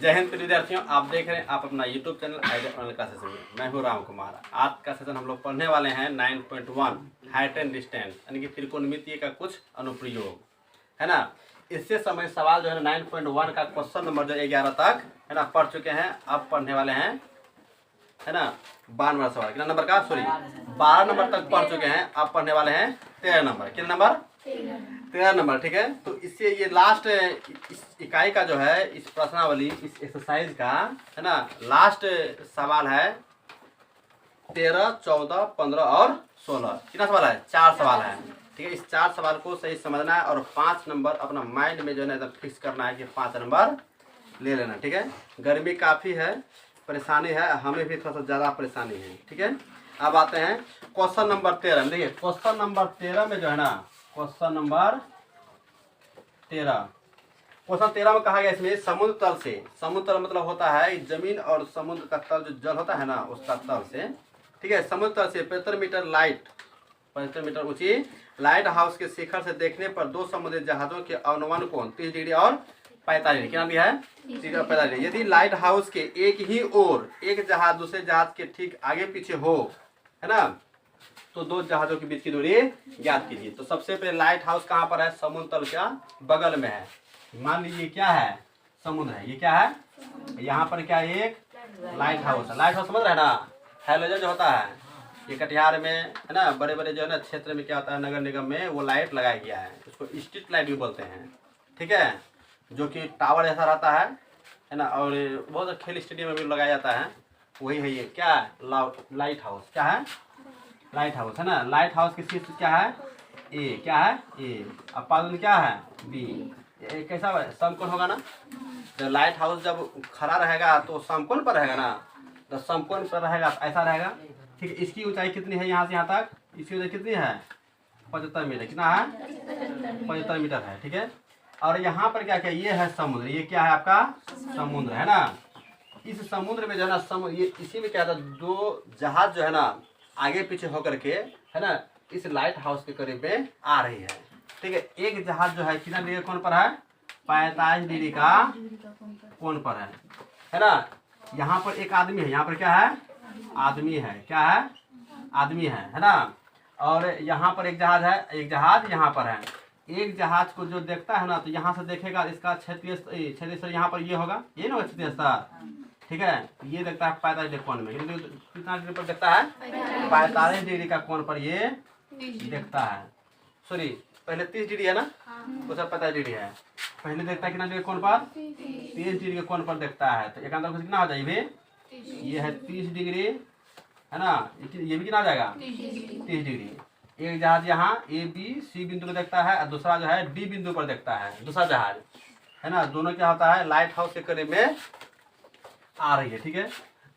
जय हिंद प्रिय विद्यार्थियों, आप देख रहे हैं आप अपना YouTube channel idea online classes में। मैं हूं राम कुमार। आज का सेशन हम लोग पढ़ने वाले हैं 9.1 हाइट एंड डिस्टेंस यानी कि त्रिकोणमितीय का कुछ अनुप्रयोग, है ना। इससे समय सवाल जो है 9.1 का क्वेश्चन नंबर जो 11 तक है ना पढ़ चुके हैं। अब पढ़ने वाले हैं, है ना, 12 सवाल। कितना नंबर का? सॉरी 12 नंबर तक पढ़ चुके हैं। अब पढ़ने वाले हैं 13 नंबर। कितना नंबर? 13 नंबर। ठीक है, तो इससे ये लास्ट इस इकाई का जो है, इस प्रश्नावली, इस एक्सरसाइज का, है ना, लास्ट सवाल है 13, 14, 15 और 16। कितना सवाल है? 4 सवाल है। ठीक है, इस 4 सवाल को सही समझना है और 5 नंबर अपना माइंड में जो है ना एकदम फिक्स करना है कि 5 नंबर ले लेना। ठीक है, गर्मी काफ़ी है, परेशानी है, हमें भी थोड़ा सा ज़्यादा परेशानी है। ठीक है, अब आते हैं क्वेश्चन नंबर 13 में। देखिए क्वेश्चन नंबर 13 में जो है ना, क्वेश्चन नंबर 13 में कहा गया इसमें समुद्र तल से, समुद्र तल मतलब होता है जमीन और समुद्र का तल जो जल होता है ना उसका तल से, ठीक है, समुद्र तल से 75 मीटर ऊंची लाइट हाउस के शिखर से देखने पर दो समुद्री जहाजों के अनुमान कोण 30 डिग्री और 45 डिग्री। क्या दिया है? 30 और 45 डिग्री। यदि लाइट हाउस के एक ही ओर एक जहाज दूसरे जहाज के ठीक आगे पीछे हो, है ना, तो दो जहाजों के बीच की दूरी ज्ञात कीजिए। तो सबसे पहले लाइट हाउस कहाँ पर है? समुद्र तल का बगल में है। मान लीजिए क्या है? समुद्र है। ये क्या है? यहाँ पर क्या एक लाइट हाउस है। लाइट हाउस समझ रहे हैं ना, हैलोजन जो होता है, ये कटिहार में, है ना, बड़े बड़े जो है ना क्षेत्र में क्या होता है, नगर निगम में वो लाइट लगाया गया है। उसको स्ट्रीट लाइट भी बोलते हैं। ठीक है, जो कि टावर जैसा रहता है ना, और बहुत खेल स्टेडियम में भी लगाया जाता है। वही है ये। क्या है? Light house. क्या है? लाइट हाउस, है ना। लाइट हाउस की शीर्ष क्या है? ए। क्या है? ए। अब पादन क्या है? बी। ये कैसा समकोण होगा ना, तो लाइट हाउस जब खड़ा रहेगा तो समकोण पर रहेगा ना, तो समकोण पर रहेगा तो ऐसा रहेगा। ठीक है, इसकी ऊंचाई कितनी है यहाँ से यहाँ तक? इसकी ऊंचाई कितनी है? 75 मीटर। कितना है? 75 मीटर है। ठीक है, और यहाँ पर क्या क्या? ये है समुद्र। ये क्या है आपका? समुद्र, है ना। इस समुद्र में जो है ना, समुद्र ये इसी में क्या था, दो जहाज जो है ना आगे पीछे होकर के, है ना, इस लाइट हाउस के करीब में आ रही है। ठीक है, एक जहाज जो है कितना डिग्री कोण पर है? 45 डिग्री का कोण पर है ना। यहाँ पर एक आदमी है। यहाँ पर क्या है? आदमी है। क्या है? आदमी है ना। और यहाँ पर एक जहाज है, एक जहाज यहाँ पर है। एक जहाज को जो देखता है ना, तो यहाँ से देखेगा इसका क्षेत्रीय स्तर यहाँ पर ये होगा, ये ना क्षेत्रीय स्तर। ठीक है, ये देखता है 45 डिग्री कोण में। कितना डिग्री पर देखता है? 45 डिग्री का कोण पर ये देखता है। सॉरी, पहले 30 डिग्री है ना, दूसरा 45 डिग्री है। पहले देखता है कितना डिग्री कोण पर? 30 डिग्री के कोण पर देखता है। तो एकांतर कोण कितना हो जाएगा? ये है 30 डिग्री, है ना। ये भी कितना आ जाएगा? 30 डिग्री। एक जहाज यहाँ ए बी सी बिंदु पर देखता है और दूसरा जो है डी बिंदु पर देखता है, दूसरा जहाज, है ना। दोनों क्या होता है? लाइट हाउस के करीब में आ रही है। ठीक है,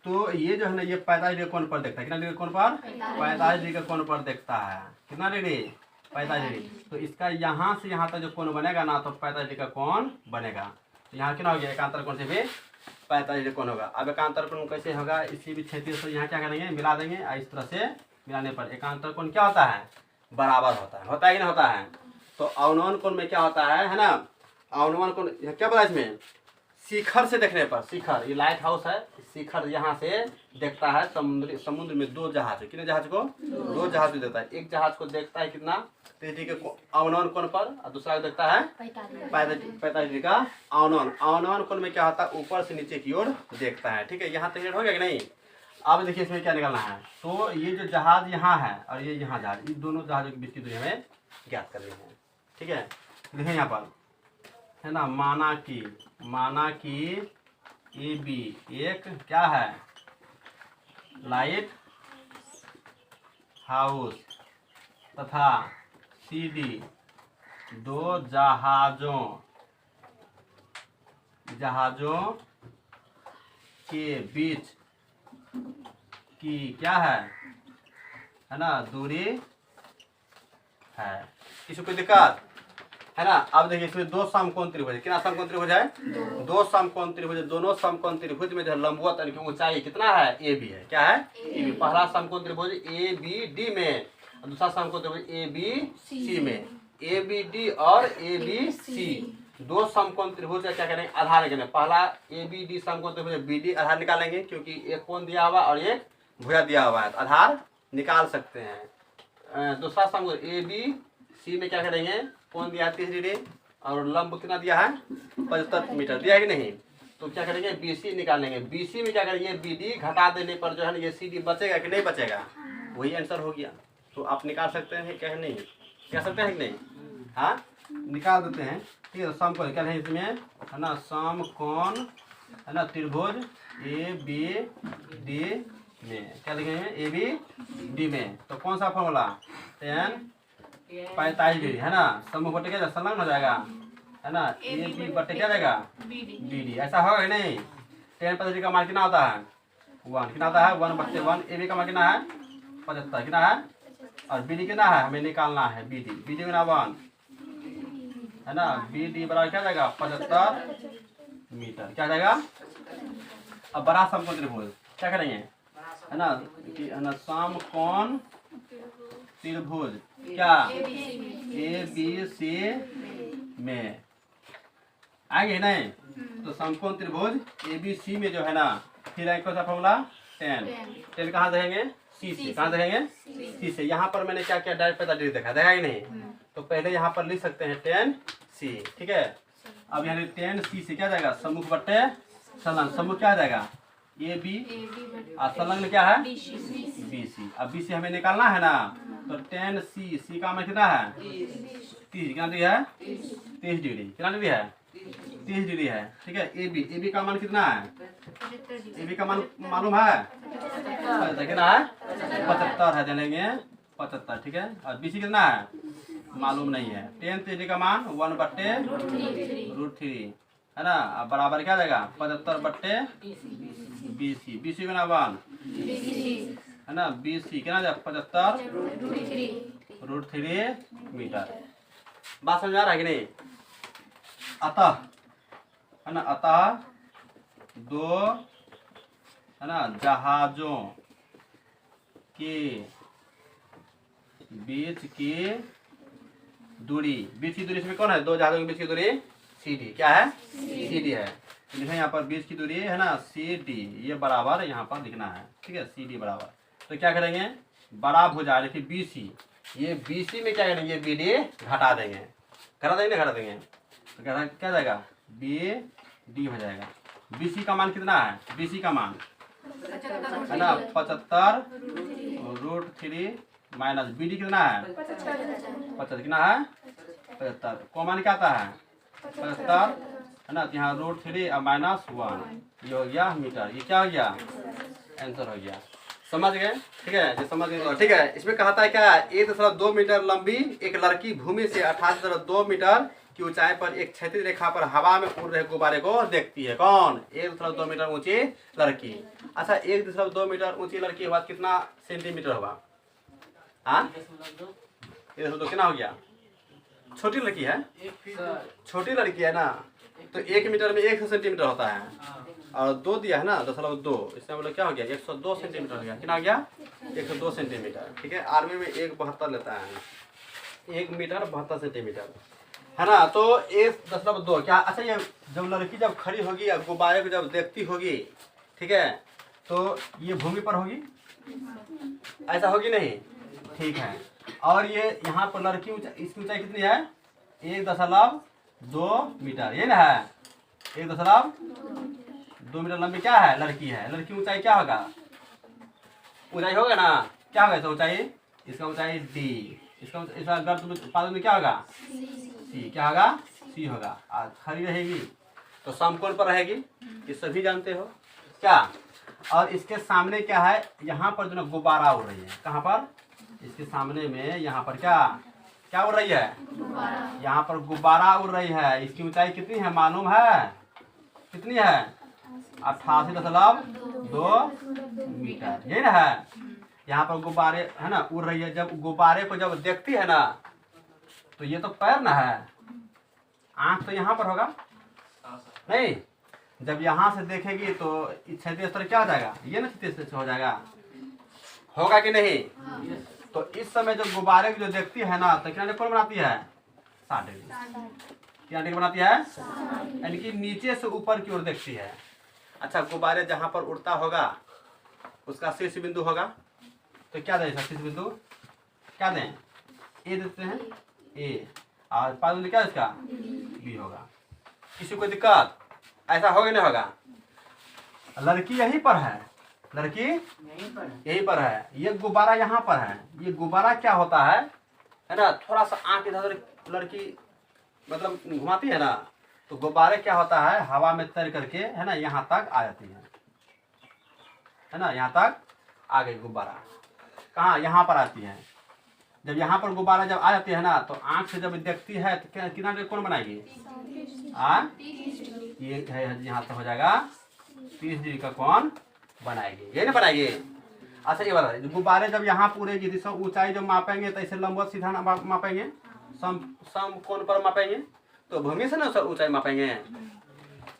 तो ये जो है ना, ये 45 डिग्री कोण पर देखता है। कितना डिग्री कोण पर? 45 डिग्री कोण पर देखता है। कितना डिग्री? 45 डिग्री। तो इसका यहाँ से यहाँ तक जो कोण बनेगा ना, तो 45 डिग्री का कोण बनेगा। तो यहाँ कितना हो गया? एकांतर कोण से भी 45 डिग्री कोण होगा। अब एकांतर कोण कैसे होगा? इसी भी क्षेत्रीय से यहाँ क्या करेंगे? मिला देंगे। इस तरह से मिलाने पर एकांतर कोण क्या होता है? बराबर होता है। होता है कि नहीं होता है? तो अवनमन कोण में क्या होता है ना, अवनमन कोण क्या बोला इसमें? शिखर से देखने पर, शिखर, ये लाइट हाउस है, शिखर यहाँ से देखता है समुद्र में दो जहाज है। कितने जहाज को? दो जहाज को देखता है। एक जहाज को देखता है कितना? 30 डिग्री के अवनमन कोण पर, और दूसरा को देखता है 45 डिग्री का अवनमन कोण में क्या होता है? ऊपर से नीचे की ओर देखता है। ठीक है, यहाँ तक हो गया कि नहीं? अब देखिए इसमें क्या निकलना है। तो ये जो जहाज यहाँ है और ये यहाँ जहाज, इन दोनों जहाजों के बीच की दूरी हमें ज्ञात करनी है। ठीक है, देखिए यहाँ पर, है ना, माना कि ए बी एक क्या है? लाइट हाउस तथा सी डी दो जहाजों के बीच की क्या है ना, दूरी है। किसी कोई दिक्कत है ना? अब देखिए इसमें दो समकोण त्रिभुज है। कितना समकोण त्रिभुज है? दो समकोण त्रिभुज। दोनों समकोण त्रिभुज में जो लंबवत यानी कि ऊंचाई कितना है? ए बी है। क्या है? A B. पहला समकोण त्रिभुज ए बी डी में, दूसरा समकोण त्रिभुज ए बी सी में। ए बी डी और ए बी सी दो समकोण त्रिभुज का क्या करेंगे, आधार निकालेंगे। पहला ABD समकोण त्रिभुज BD आधार निकालेंगे, क्योंकि एक कोण दिया हुआ और एक भुजा दिया हुआ है, तो आधार निकाल सकते हैं। दूसरा समकोण ABC में क्या करेंगे, कोण दिया है 30 डिग्री और लंब कितना दिया है 75 मीटर दिया है कि नहीं, तो क्या करेंगे BC निकालेंगे। BC में क्या करेंगे, BD घटा देने पर जो है ये CD बचेगा कि नहीं बचेगा, वही आंसर हो गया। तो आप निकाल सकते हैं क्या नहीं, क्या सकते हैं कि नहीं, हाँ निकाल देते हैं। ठीक है, समकोण क्या है इसमें है ना, समकोण है ना त्रिभुज ABD में क्या लिखेंगे, ABD में, तो कौन सा फॉर्मूला, tan 45 डिग्री है ना, समूह बटे क्या संलग्न हो जाएगा है ना, AB बटे क्या रहेगा BD, ऐसा होगा कि नहीं। tan 45 का मान कितना होता है 1, कितना होता है 1/1, AB का मान कितना है 75, कितना है, और BD कितना है हमें निकालना है, BD में ना 1 है ना, BD बराबर क्या जाएगा 75 मीटर, क्या जाएगा। अब बड़ा समकोण त्रिभुज क्या करेंगे है ना, समकोण त्रिभुज क्या ABC में आएंगे नहीं, तो समकोण त्रिभुज ABC में जो है ना, फिर आएगा कौन सा फॉर्मूला, tan कहाँ देखेंगे C से, कहाँ देखेंगे C से। यहाँ पर मैंने क्या किया, डायरेक्ट 45 डिग्री देखा कि नहीं, तो पहले यहाँ पर लिख सकते हैं tan C, ठीक है। अब यहाँ tan C से क्या जाएगा, सम्मुख बट्टे संलग्न, सम्मुख क्या आ जाएगा AB और संलग्न क्या है BC। अब BC हमें निकालना है ना, तो tan C का मान कितना है 30, कितना डिग्री है 30 डिग्री, कितना डिग्री है 30 डिग्री है, ठीक है। AB का मान कितना है, AB का मान मालूम है कितना है 75 है, जानेंगे 75, ठीक है। और BC कितना है मालूम नहीं है, tan 30 का मान 1/√3 है ना, अब बराबर क्या जाएगा 75/BC, BC का 1 है ना, BC कितना जाएगा 75√3 मीटर। बात समझ आ रहा है कि नहीं। अतः है ना, अतः दो है ना जहाजों के बीच की दूरी, बीच की दूरी इसमें कौन है, दो जहाजों के बीच की दूरी CD, क्या है CD है, लिखें यहाँ पर बीच की दूरी है ना CD, ये बराबर यहाँ पर लिखना है, ठीक है CD बराबर। तो क्या करेंगे, बड़ा भुजा देखिए BC, ये BC में क्या करेंगे BD घटा देंगे, घटा देंगे घटा देंगे, तो क्या जाएगा BD हो जाएगा। BC का मान कितना है, BC का मान है ना 75√3 माइनस BD कितना है 75, कितना है 75, को मान क्या आता है 75 है ना, यहाँ √3 और -1, ये हो गया मीटर, ये क्या हो गया आंसर हो गया। समझ गए, ठीक है जो समझ गए, ठीक है। इसमें कहता है क्या, 1.2 मीटर लंबी एक लड़की भूमि से 28.2 मीटर की ऊंचाई पर एक क्षैतिज रेखा पर हवा में उड़ रहे गुब्बारे को देखती है। कौन, 1.2 मीटर ऊंची लड़की। अच्छा 1.2 मीटर ऊंची लड़की हुआ कितना सेंटीमीटर हुआ, हाँ 1.2 कितना हो गया, छोटी लड़की है, छोटी लड़की है ना, तो 1 मीटर में 100 सेंटीमीटर होता है, और 2 दिया है ना 2.2, इसमें मतलब क्या हो गया 102 सेंटीमीटर हो गया, कितना हो गया 102 सेंटीमीटर, ठीक है। आर्मी में 1.72 लेता है, 1 मीटर 72 सेंटीमीटर है ना, तो 1.2 क्या। अच्छा ये जब लड़की जब खड़ी होगी या गुब्बारे को जब देखती होगी, ठीक है, तो ये भूमि पर होगी, ऐसा होगी नहीं, ठीक है। और ये यहाँ पर लड़की इसकी ऊंचाई कितनी है 1.2 मीटर, ये ना है 1.2 मीटर लंबी क्या है लड़की है, लड़की ऊंचाई क्या होगा, ऊंचाई होगा ना, क्या होगा इसका ऊंचाई, इसका ऊंचाई D, इसका गर्त पादन में क्या होगा C, क्या होगा C होगा, आज खड़ी रहेगी तो समकोण पर रहेगी, ये सभी जानते हो क्या। और इसके सामने क्या है, यहाँ पर जो ना गुब्बारा उड़ रही है, कहाँ पर, इसके सामने में यहाँ पर क्या उड़ रही है, यहाँ पर गुब्बारा उड़ रही है, इसकी ऊंचाई कितनी है मालूम है, कितनी है 88.2 मीटर, यही ना है। यहाँ पर गुब्बारे है ना उड़ रही है, जब गुब्बारे को जब देखती है ना, तो ये तो पैर ना है, आंख तो यहाँ पर होगा नहीं, जब यहाँ से देखेगी तो क्षैतिज स्तर क्या हो जाएगा, ये ना क्षैतिज हो जाएगा, होगा कि नहीं। तो इस समय जब गुब्बारे को जो देखती है ना, तो कितना कोण बनाती है 60 डिग्री, क्या एंटी बनाती है? यानी कि नीचे से ऊपर की ओर देखती है। अच्छा, गुब्बारे जहाँ पर उड़ता होगा उसका शीर्ष बिंदु होगा, तो क्या दें? शीर्ष बिंदु क्या दें? ए देते हैं, ए। और पास बिंदु क्या है इसका? बी होगा। किसी को दिक्कत? ऐसा होगा नहीं होगा? लड़की यहीं पर है, लड़की यहीं पर है, ये गुब्बारा यहाँ पर है। ये गुब्बारा क्या होता है ना, थोड़ा सा आंख इधर लड़की मतलब घुमाती है ना, तो गुब्बारे क्या होता है, हवा में तैर करके है ना यहाँ तक आ जाती है ना, यहाँ तक आ गई गुब्बारा। कहाँ? यहाँ पर आती है। जब यहाँ पर गुब्बारा जब आ जाती है ना, तो आंख से जब देखती है तो कितना डिग्री कौन बनाएगी? ये है, यहाँ तक हो जाएगा 30 डिग्री का कौन बनाएगी, ये ना बनाएगी। अच्छा, ये बता, गुब्बारे जब यहाँ पूरेगी तो सब ऊंचाई जब मापेंगे तो ऐसे लंबवत सीधा मापेंगे, सम कोण पर मापेंगे, तो भूमि से ना सर ऊंचाई मापेंगे।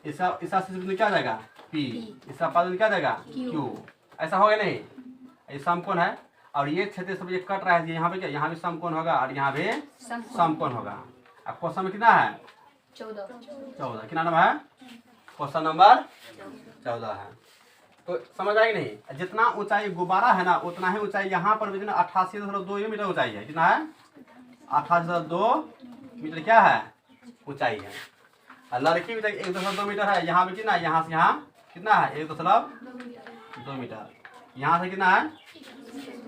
इसका बिंदु क्या जाएगा? पी। इसका पादन क्या जाएगा? क्यू। ऐसा होगा नहीं? ये समकोण है, और ये क्षेत्र सब ये कट रहा है, यहाँ पे क्या? यहाँ भी समकोण होगा और यहाँ भी समकोण होगा। अब क्वेश्चन में कितना है? 14। कितना नंबर है? क्वेश्चन नंबर 14 है। तो समझ आएगी नहीं? जितना ऊंचाई गुब्बारा है ना, उतना ही ऊंचाई यहाँ पर भी 88.2 मीटर ऊंचाई है। कितना है? 88.2 मीटर क्या है? ऊंचाई है। और लड़की भी 1.2 मीटर है। यहाँ भी कितना? यहाँ से यहाँ कितना है? 1.2 मीटर। यहाँ से कितना है?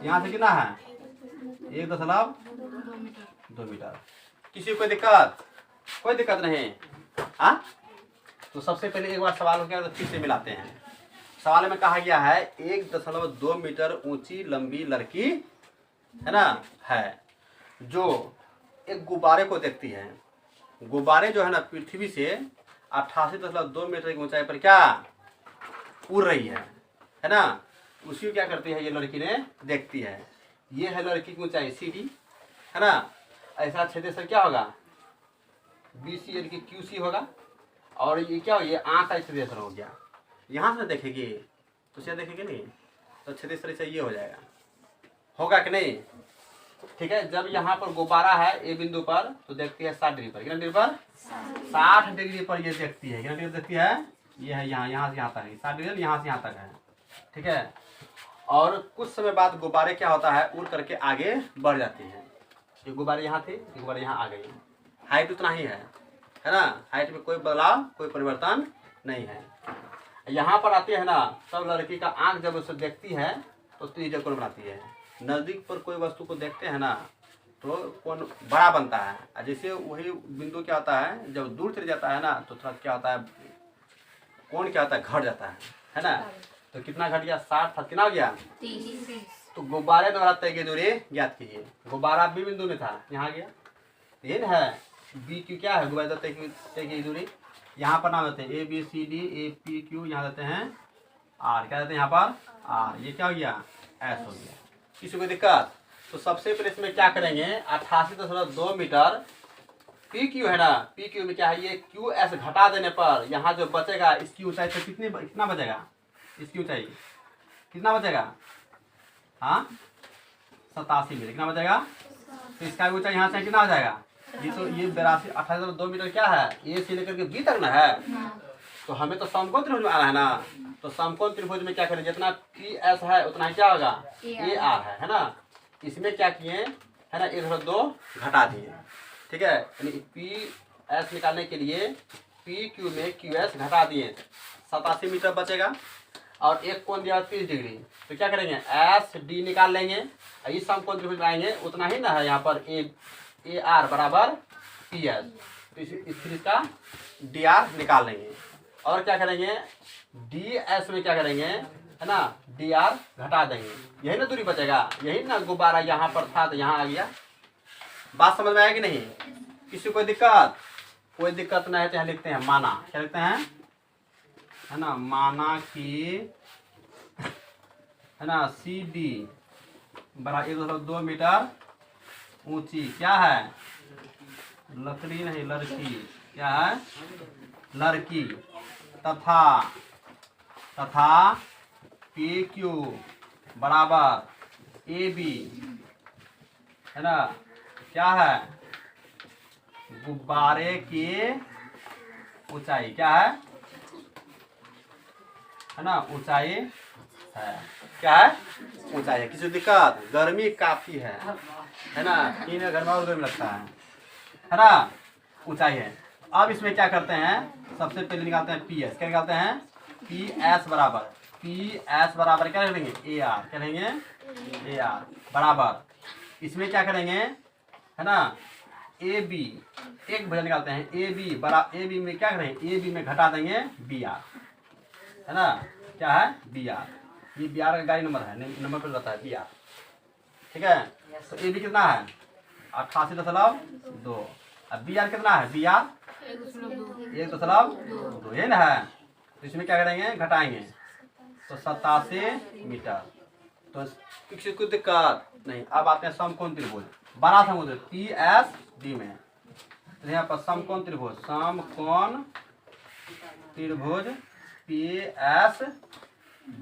यहाँ से कितना है? 1.2 मीटर। किसी को दिक्कत? कोई दिक्कत नहीं। हाँ, तो सबसे पहले एक बार सवाल हो गया तो फिर से मिलाते हैं। सवाल में कहा गया है 1.2 मीटर ऊंची लंबी लड़की है ना है, जो एक गुब्बारे को देखती है। गुब्बारे जो है ना पृथ्वी से 88.2 मीटर की ऊंचाई पर क्या उड़ रही है ना, उसी को क्या करती है ये लड़की ने देखती है। ये है लड़की की ऊंचाई CD है ना। ऐसा क्षेत्र से क्या होगा? BC यानी कि QC होगा। और ये क्या हो, ये आँख का क्षेत्र हो गया। यहाँ से देखेगी तो क्या देखेगी नहीं, तो क्षेत्र से ये हो जाएगा, होगा कि नहीं? ठीक है। जब यहाँ पर गुब्बारा है ए बिंदु पर, तो देखती है 60 डिग्री पर। कितना डिग्री पर? 60 डिग्री पर ये देखती है। कितना डिग्री देखती है? ये है यहाँ से यहाँ तक है 60 डिग्री, यहाँ से यहाँ तक है। ठीक है। और कुछ समय बाद गुब्बारे क्या होता है, उड़ करके आगे बढ़ जाती है। ये गुब्बारे यहाँ थे, ये गुब्बारे यहाँ आ गई। हाइट उतना ही है ना, हाइट में कोई बदलाव कोई परिवर्तन नहीं है। यहाँ पर आती है ना, तब लड़की का आंख जब उसे देखती है तो त्रिज्या कोण बनाती है। नजदीक पर कोई वस्तु को देखते हैं ना, तो कोण बड़ा बनता है। और जैसे वही बिंदु क्या होता है, जब दूर चले जाता है ना, तो थोड़ा क्या होता है, कोण क्या होता है, घट जाता है ना। तो कितना घट गया? 60 था, कितना हो गया? 30। तो गुब्बारे द्वारा तय की दूरी ज्ञात कीजिए। गुब्बारा बी बिंदु में था, यहाँ गया, ये है BQ क्या है? गुब्बारे द्वारा तय की दूरी। यहाँ पर नाम देते हैं ABCD APQ, यहाँ देते हैं R। क्या देते हैं यहाँ पर? R। ये क्या हो गया? S हो गया। किसी को दिक्कत? तो सबसे पहले इसमें क्या करेंगे, 88.2 मीटर PQ है ना, PQ में क्या है, ये QS घटा देने पर यहाँ जो बचेगा, इसकी ऊंचाई से कितना बचेगा? इसकी ऊंचाई कितना बचेगा? हाँ, 87 मीटर। कितना बचेगा? तो इसका ऊंचाई यहाँ से कितना हो जाएगा? ये तो ये 88.2 मीटर क्या है, ए से लेकर के बी तक ना है। तो हमें तो समकोण त्रिभुज में आना है ना, तो समकोण त्रिभुज में क्या करें, जितना PS है उतना क्या होगा? AR है ना। इसमें क्या किए है ना, 1.2 घटा दिए। ठीक है। यानी PS निकालने के लिए PQ में QS घटा दिए, 87 मीटर बचेगा। और एक कोण दिया 30 डिग्री, तो क्या करेंगे, SD निकाल लेंगे। इस समकोण त्रिभुज बनाएंगे, उतना ही ना है यहाँ पर AR बराबर PS, तो फिर इसका DR निकाल लेंगे। और क्या करेंगे, DS में क्या करेंगे है ना, DR घटा देंगे। यही ना दूरी बचेगा, यही ना गुब्बारा यहाँ पर था तो यहाँ आ गया। बात समझ में आएगी नहीं? किसी को दिक्कत? कोई दिक्कत नहीं है तो यहाँ लिखते हैं माना। क्या लिखते हैं है ना, माना कि है ना CD बराबर 1.2 मीटर ऊंची क्या है, लकड़ी नहीं लड़की, क्या है, लड़की, तथा PQ बराबर AB है ना, क्या है, गुब्बारे की ऊंचाई क्या है ना, ऊंचाई है। क्या है? ऊंचाई है। किसी दिक्कत? गर्मी काफी है ना, इन घर में और गर्मी लगता है ना, ऊंचाई है। अब इसमें क्या करते हैं, सबसे पहले निकालते हैं पी एस। क्या निकालते हैं? पी एस बराबर क्या लेंगे? A R. क्या लेंगे? ए आर बराबर, इसमें क्या करेंगे है ना, ए बी, एक वजन निकालते हैं ए बी बराबर, ए बी में क्या करेंगे, ए बी में घटा देंगे बी आर है ना, क्या है? B R. ये बी आर का गाड़ी नंबर है, नंबर पर रहता है बी आर। ठीक है, तो ए बी कितना है? 88.2। अब बी आर कितना है? बी आर 1.2 ये ना है। तो इसमें क्या करेंगे? घटाएंगे, तो 87 मीटर। तो किसी को दिक्कत नहीं। अब आते हैं समकोण त्रिभुज, बड़ा समकोण पी एस डी में। तो यहाँ पर समकोण त्रिभुज पी एस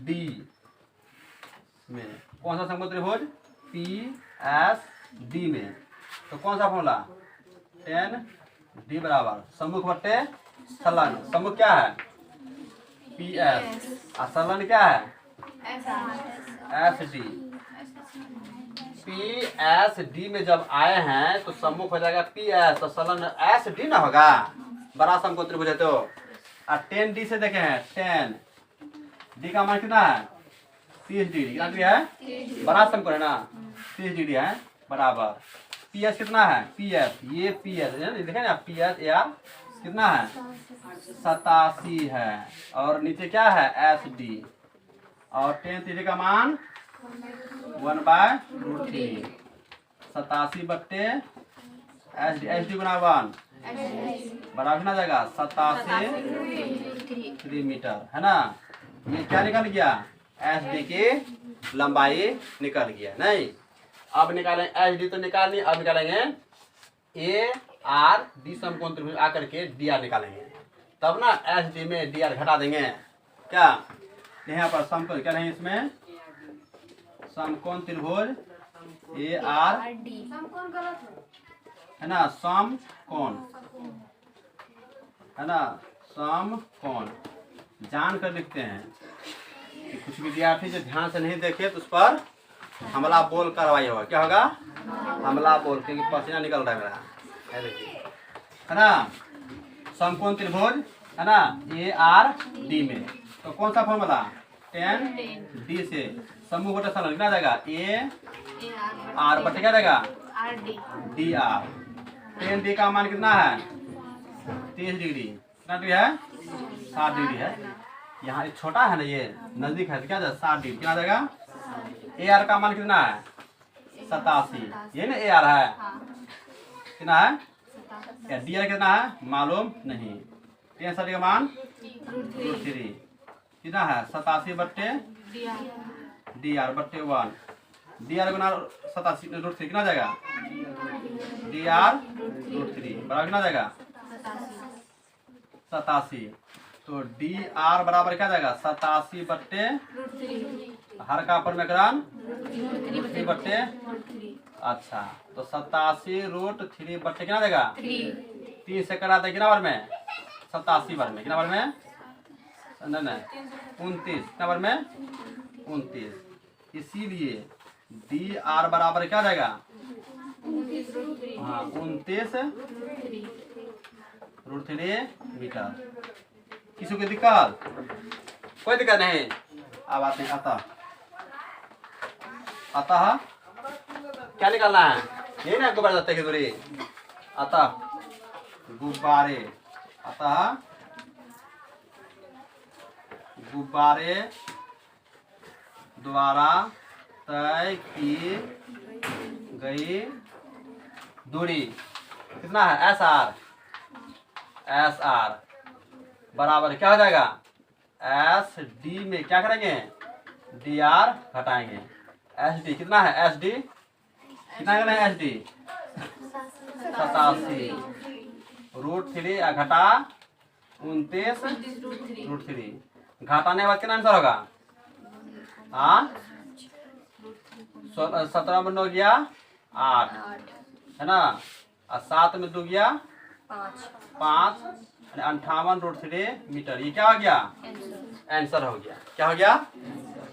डी में, कौन सा समकोण त्रिभुज? पी एस डी में। तो कौन सा फॉर्मूला? 10 डी बराबर सम्मुख बट्टे संलग्न। सम्मुख क्या है? पी एस, और संलग्न क्या है? S D. P S D में जब आए हैं तो सम्मुख हो जाएगा पी एस, तो संलग्न एस डी ना होगा, बड़ा समकोण त्रिभुज है। तो 10 डी से देखे हैं, 10 डी का मान कितना है? 30 डिग्री। कितना डिग्री है? बड़ा समकोण है ना, 30 डिग्री है बराबर। पी एस कितना है? पी एस, ये पी एस देखे ना, पी एस यार कितना है? 87 है। और नीचे क्या है? S D. और 10 थीटा का मान 1/√3, 87 बट्टे एस डी बना 1 बराबर कितना जाएगा? 87 मीटर है ना। ये क्या निकल गया? एस डी की लंबाई निकल गया। नहीं, अब निकालें एच डी तो निकाल ली, अब निकालेंगे ए आर डी समकोण त्रिभुज आकर के डी आर निकालेंगे, तब ना एच डी में डी आर घटा देंगे। क्या यहाँ पर समकोण क्या नहीं, इसमें समकोण त्रिभुज ए आर है ना, समकोण है ना, समकोण जान कर लिखते हैं। कुछ विद्यार्थी जो ध्यान से नहीं देखे तो उस पर हमला बोल कार्रवाई होगा। क्या होगा? हमला बोल, क्योंकि पसीना निकल रहा है मेरा, है ना। समकोण त्रिभुज है ना ए आर डी में, तो कौन सा फॉर्मूला? 10 डी से समूह बटा संलग्न कितना जाएगा? ए आर बटे क्या जाएगा? D R. 10 डी का मान कितना है? 30 डिग्री। कितना डिग्री है? 60 डिग्री है। यहाँ छोटा है ना, ये नजदीक है, तो क्या जाएगा? 60 डिग्री। कितना जाएगा? ए आर का मान कितना है? 87। ये ना ए आर है, कितना है? डी आर कितना है? मालूम नहीं। 10 का मान √3 कितना है? 87 बट्टे डी आर बट्टे 1। डी आर गुना 87 √3 कितना जाएगा? डी आर √3 बराबर कितना जाएगा? 87। तो डी आर बराबर क्या जाएगा? 87 बट्टे हर का परमेकरण √3 बट्टे। अच्छा, तो 87√3 बट्टे कितना देगा? 3 से करा दे कितना बार में? 87 बार में। कितना बार में? नहीं 29। कितना बार में? 29। इसीलिए डी आर बराबर क्या जाएगा? हाँ 29√3 मीटर। किसी को दिक्कत? कोई दिक्कत नहीं। अब आते हैं अतः क्या निकालना है? यही ना गुब्बारे दत्ते की दूरी। अतः गुब्बारे, अतः गुब्बारे द्वारा तय की गई दूरी कितना है? एस आर बराबर क्या हो जाएगा? एस डी में क्या करेंगे? डी आर घटाएंगे। एस डी कितना है? एस डी कितना करना है? एस डी 87 √3 घटा 29√3 घटाने के बाद कितना आंसर होगा? हाँ 17 में 9 गया 8 है ना, और 7 में 2 गया 5 58√3 मीटर। ये क्या हो गया? आंसर हो गया। क्या हो गया?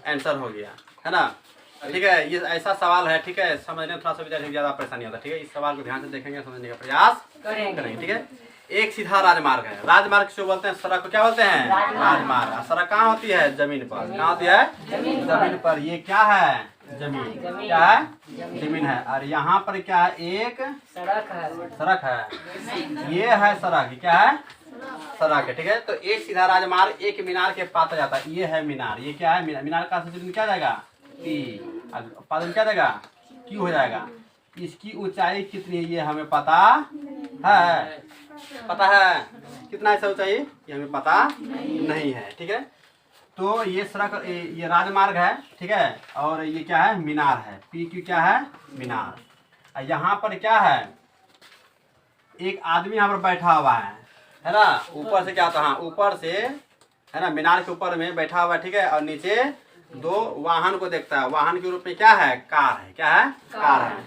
आंसर हो गया, है ना। ठीक है, ये ऐसा सवाल है, ठीक है, समझने में थोड़ा सा विद्यार्थी ज़्यादा परेशानी होता है। ठीक है, इस सवाल को ध्यान से देखेंगे, समझने का प्रयास करेंगे। ठीक है, एक सीधा राजमार्ग है। राजमार्ग किसको बोलते हैं? सड़क को क्या बोलते हैं? राजमार्ग। सड़क कहाँ होती है? जमीन पर। कहाँ होती है? जमीन पर। ये क्या है? जमीन। क्या है? जमीन है। और यहाँ पर क्या है? एक सड़क है। ये है सड़क। क्या है? सड़क है। ठीक है, तो एक सीधा राजमार्ग एक मीनार के पास जाता है। ये है मीनार। ये क्या है? मीनार का सूत्र क्या जाएगा? पी। पादन क्या जाएगा? क्यू हो जाएगा। इसकी ऊंचाई कितनी है ये हमें पता है? पता है कितना है ऊंचाई? ये हमें पता नहीं है। ठीक है, तो ये सड़क, ये राजमार्ग है। ठीक है, और ये क्या है? मीनार है। पी क्यू क्या है? मीनार। यहाँ पर क्या है? एक आदमी यहाँ पर बैठा हुआ है ना। ऊपर से क्या होता है? हाँ, ऊपर से, है ना, मीनार के ऊपर में बैठा हुआ है। ठीक है, और नीचे दो वाहन को देखता है। वाहन के रूप में क्या है? कार है। क्या है? कार है।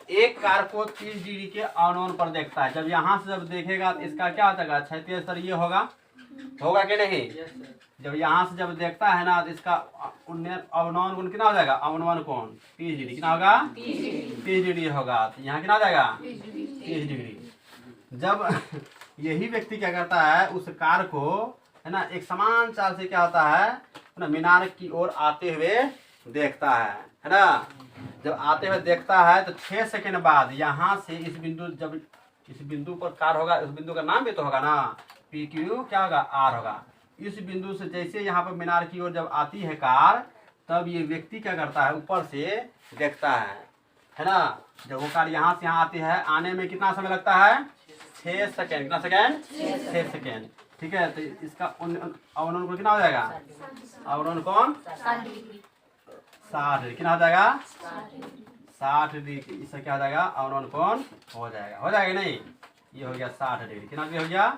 एक कार को 30 डिग्री के अवनोन पर देखता है। जब यहाँ से जब देखेगा तो इसका क्या हो जाएगा? क्षैतिज स्तर ये होगा कि नहीं? जब यहाँ से जब देखता है ना तो इसका अवनोन कोण कितना हो जाएगा? अवनोन कोण 30 डिग्री। कितना होगा? 30 डिग्री होगा। तो यहाँ कितना हो जाएगा? 30 डिग्री। जब यही व्यक्ति क्या करता है? उस कार को, है ना, एक समान चाल से क्या होता है ना, मीनार की ओर आते हुए देखता है ना। जब आते हुए देखता है तो 6 सेकंड बाद यहाँ से इस बिंदु, जब इस बिंदु पर कार होगा, उस बिंदु का नाम भी तो होगा ना, पी क्यू क्या होगा? आर होगा। इस बिंदु से जैसे यहाँ पर मीनार की ओर जब आती है कार, तब ये व्यक्ति क्या करता है? ऊपर से देखता है ना। जब वो कार यहाँ से यहाँ आती है, आने में कितना समय लगता है? 6 सेकेंड। कितना सेकेंड? 6 सेकेंड। ठीक है, तो इसका अवनोन कोण कितना हो जाएगा? अवनोन कोण 60 डिग्री। कितना हो जाएगा? 60 डिग्री। इससे क्या हो जाएगा? अवनोन कोण हो जाएगा। हो जाएगा नहीं? ये हो गया 60 डिग्री। कितना डिग्री हो गया?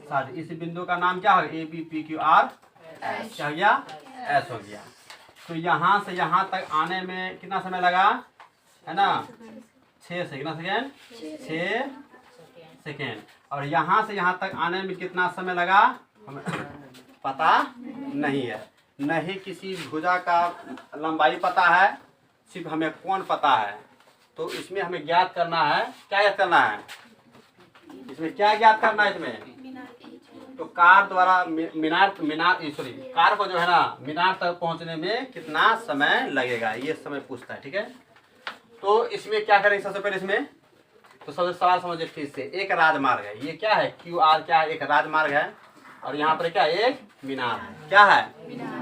60। इस बिंदु का नाम क्या होगा? A B P Q R S. क्या हो गया? एस हो गया। तो यहाँ से यहाँ तक आने में कितना समय लगा? है ना, 6 से। कितना सेकेंड? 6 सेकेंड। और यहाँ से यहाँ तक आने में कितना समय लगा हमें पता नहीं है। नहीं किसी भुजा का लंबाई पता है, सिर्फ हमें कोण पता है। तो इसमें हमें ज्ञात करना है, क्या ज्ञात करना है? इसमें क्या ज्ञात करना है? इसमें तो कार द्वारा कार को जो है ना मीनार तक पहुंचने में कितना समय लगेगा, ये समय पूछता है। ठीक है, तो इसमें क्या करेंगे? सबसे पहले इसमें तो सबसे सवाल समझिए ठीक से। एक राजमार्ग है। ये क्या है? क्यू आर क्या है? एक राजमार्ग है। और यहाँ पर क्या? एक मीनार है। क्या है?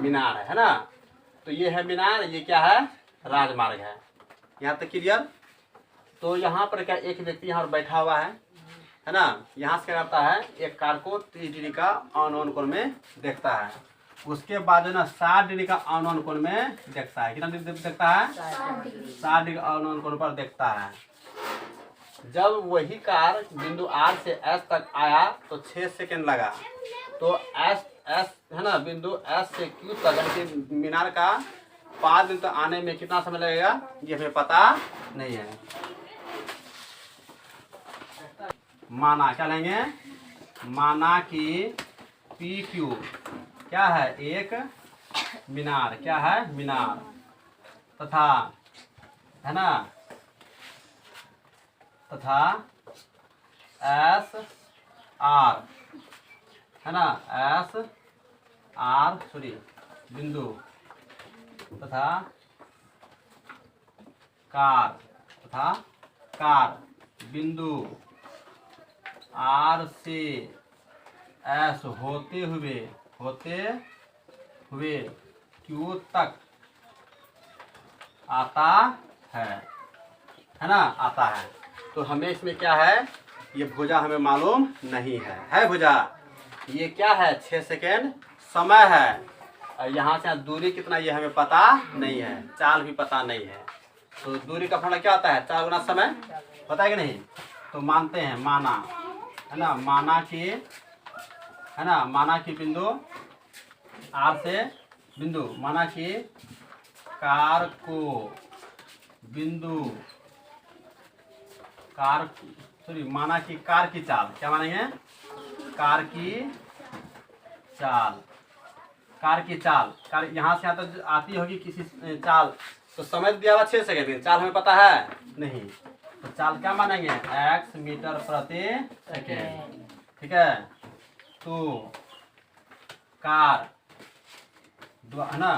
मीनार है ना। तो ये है मीनार, ये क्या है? राजमार्ग है। यहाँ तक क्लियर? तो यहाँ पर क्या? एक व्यक्ति यहाँ पर बैठा हुआ है ना। यहाँ से क्या करता है? एक कार को 30 डिग्री का अवनोन कोण में देखता है। उसके बाद जो ना 60 डिग्री का अवनोन कोण में देखता है। कितना डिग्री देखता है? 60 डिग्री अवनोन कोण पर देखता है। जब वही कार बिंदु आर से एस तक आया तो 6 सेकेंड लगा। तो एस है ना, बिंदु एस से क्यू तक यानी मीनार का 5 दिन तक आने में कितना समय लगेगा ये हमें पता नहीं है। माना क्या लेंगे? माना कि पी क्यू क्या है? एक मीनार। क्या है? मीनार। तथा, है ना, तथा एस आर, है ना, एस आर बिंदु तथा कार बिंदु आर से एस होते हुए क्यू तक आता है ना, आता है। तो हमें इसमें क्या है? ये भुजा हमें मालूम नहीं है भुजा। ये क्या है? 6 सेकेंड समय है। और यहाँ से दूरी कितना ये हमें पता नहीं है, चाल भी पता नहीं है। तो दूरी का फॉर्मूला क्या होता है? 4 गुना समय। पता है कि नहीं? तो मानते हैं, माना, है ना, माना की बिंदु आर से माना कि कार सॉरी माना कि कार की चाल, क्या मानेंगे? कार की चाल, कार की चाल, कार यहाँ से यहाँ तक आती होगी किसी चाल, तो समय दिया हुआ 6 सेकेंड, चाल हमें पता है नहीं, तो चाल क्या मानेंगे? x मीटर प्रति सेकेंड, ठीक है। तो कार है ना,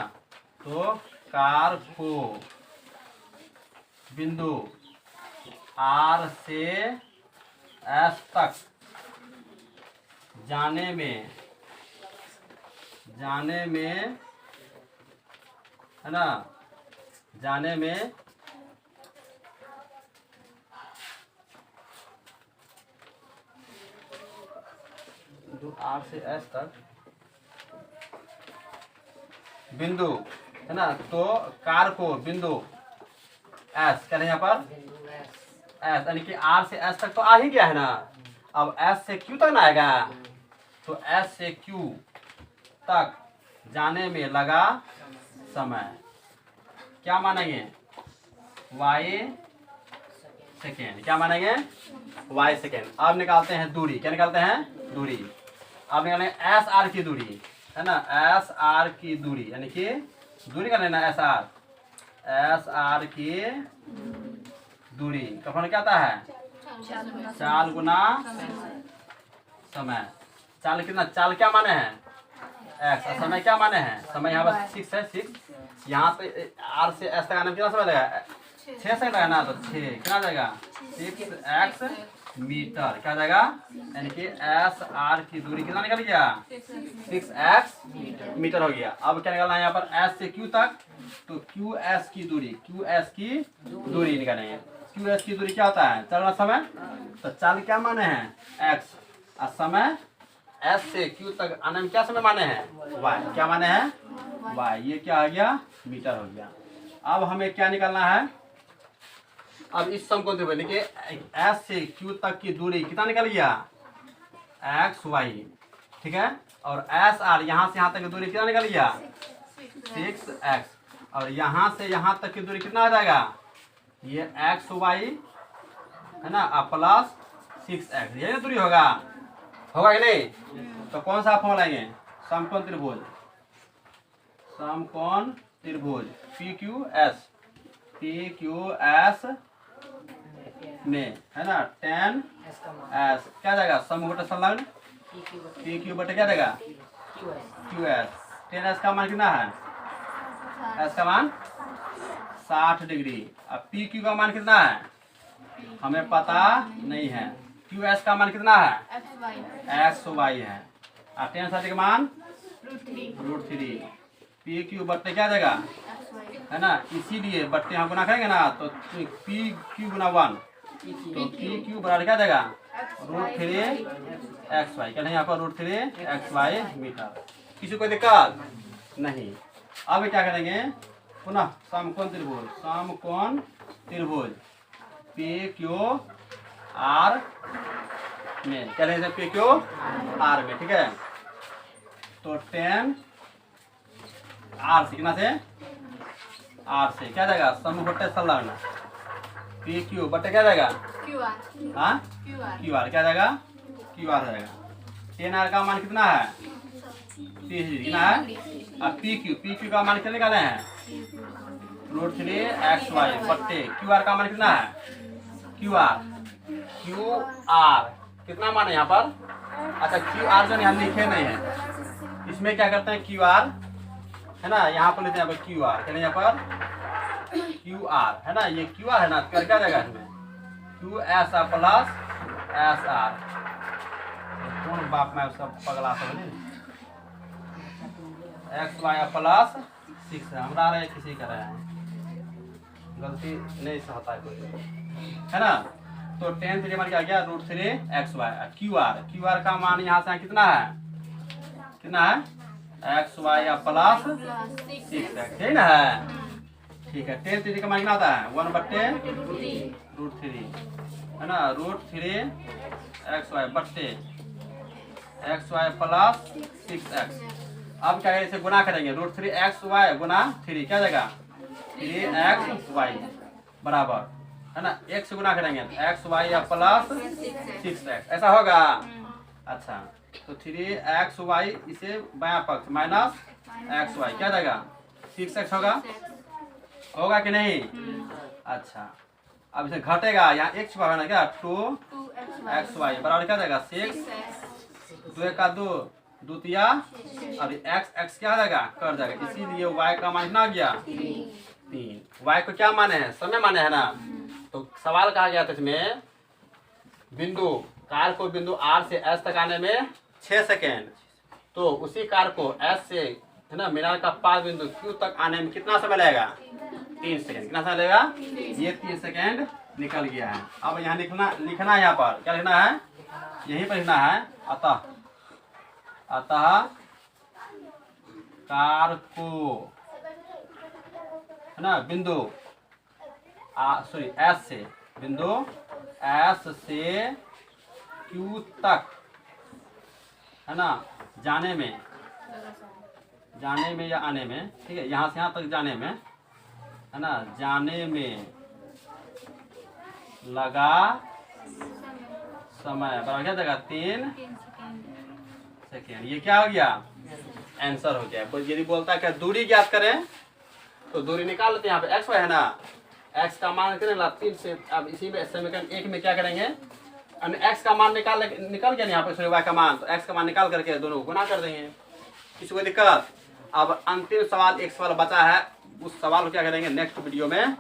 तो कार को बिंदु R से S तक जाने में है ना, जाने में R से S तक बिंदु है ना, तो कार को बिंदु S क्या है यहाँ पर? S यानी कि R से S तक तो आ ही गया है ना, अब S से Q तक ना आएगा, तो S से Q तक जाने में लगा समय क्या मानेंगे? y सेकेंड, क्या मानेंगे? y second. अब निकालते हैं दूरी, क्या निकालते हैं? दूरी। अब निकालेंगे एस आर की दूरी, है ना, एस आर की दूरी, यानी कि दूरी का लेना एस आर की दूरी का फॉर्मूला क्या आता है? चाल गुना समय। चाल कितना? चाल क्या माने हैं? एक्स। समय क्या माने हैं? समय यहाँ पर 6 है, 6 यहाँ पे आर से एस तक आने में कितना समय लगेगा? 6 सेकंड लगेगा ना, तो 6 कितना जाएगा? 6x मीटर, क्या जाएगा? यानी कि एस आर की दूरी कितना निकल गया? 6x मीटर हो गया। अब क्या निकालना है यहाँ पर? एस से क्यू तक, तो क्यू एस की दूरी निकालेंगे। क्यू एस की दूरी क्या होता है? चलना समय, तो चाल क्या माने हैं? एक्स, और समय एस से क्यू तक आने में क्या समय माने हैं? वाई। क्या माने हैं? वाई। ये क्या आ गया? मीटर हो गया। अब हमें क्या निकालना है? अब इस सम को देखिए, एस से क्यू तक की दूरी कितना निकल गया? एक्स वाई, ठीक है। और एस आर यहाँ से यहाँ तक की दूरी कितना निकल गया? 6x। और यहाँ से यहाँ तक की दूरी कितना आ जाएगा? ये एक्स वाई है ना, प्लस 6x, यही दूरी होगा कि नहीं? तो कौन सा फॉर्मूला लेंगे? समकोण त्रिभुज, समकोण त्रिभुज PQS में, है ना, tan S क्या जाएगा? समूह बटे संलग्न PQ बटे क्या जाएगा? QS। tan S का मान कितना है? S का मान 60 डिग्री। अब PQ का मान कितना है? हमें पता नहीं है। QS का मान कितना है? XY है। और tan 60 का मान √3। PQ बट्टे क्या जाएगा? है ना, इसीलिए बट्टे यहाँ गुना करेंगे ना, तो PQ गुना 1, तो PQ बराबर क्या जाएगा? √3xy। क्या नहीं यहाँ पर? √3xy metre. किसी को दिक्कत नहीं। अब क्या करेंगे? पुनः समकोण त्रिभुज PQR में, क्या लेंगे? PQR में, ठीक है। तो tan R से, कितना से? R से क्या जाएगा? समूह बट्टे संलग्न PQ बट्टे क्या जाएगा? हाँ, QR क्या जाएगा? QR जाएगा। tan R का मान कितना है? 30 डिग्री, कितना है? अब PQ का मान कितना निकाले हैं? √3xy बट्टे QR का मान कितना है? QR कितना मान है यहाँ पर? अच्छा, QR जो यहाँ लिखे नहीं है, इसमें क्या करते हैं? QR है ना, यहाँ पर लेते हैं यहाँ पर QR, है ना, यहाँ पर QR है ना, ये QR है ना, कर क्या जाएगा इसमें? QS plus SR। कौन बाप में उसका पगला सब नहीं? XY प्लस 6 है, हमारा रहे किसी का रहे हैं, गलती नहीं सहता है कोई, है ना। तो tan 3 मान क्या आ गया? √3xy। QR का मान यहाँ से कितना है? कितना है? XY प्लस 6x, यही ना है, ठीक है। tan 3 का मान कितना आता है? 1 बट्टे √3, है ना, √3xy बट्टे xy प्लस 6x। अब क्या करेंगे? इसे गुना करेंगे, √3xy गुना 3 क्या जाएगा? 3xy बराबर है ना, एक से गुना करेंगे तो एक्स वाई या प्लस 6x ऐसा होगा। अच्छा तो 3xy इसे बायां पक्ष माइनस xy क्या जाएगा 6x होगा कि नहीं। अच्छा अब इसे घटेगा, यहाँ एक छुपा ना क्या 2xy बराबर क्या जाएगा 6, 2 का 2 2 तिया, अब x क्या जाएगा कर जाएगा, इसीलिए y का मान कितना गया 3। y को क्या माने हैं समय माने है ना। तो सवाल कहा गया था इसमें बिंदु कार को बिंदु R से S तक आने में 6 सेकेंड, तो उसी कार को S से है ना मीनार का पास बिंदु Q तक आने में कितना समय लगेगा 3 सेकेंड। कितना समय लगेगा, ये 3 सेकेंड निकल गया है। अब यहाँ लिखना है, यहाँ पर क्या लिखना है, यहीं पर लिखना है अतः कार को है ना बिंदु S से बिंदु S से Q तक है ना जाने में या आने में, ठीक है, यहाँ से यहाँ तक जाने में है ना, जाने में लगा समय बराबर क्या देगा 3 सेकेंड। ये क्या हो गया आंसर हो गया। यदि बोलता है कि दूरी ज्ञात करें तो दूरी निकाल लेते हैं। यहाँ पे x है ना, x का मान करें 3 से, अब इसी में समीकरण 1 में क्या करेंगे, x का मान निकल गया यहाँ पे y का मान, तो x का मान निकाल करके दोनों को गुना कर देंगे। किसी को दिक्कत। अब अंतिम सवाल एक सवाल बचा है, उस सवाल को क्या करेंगे नेक्स्ट वीडियो में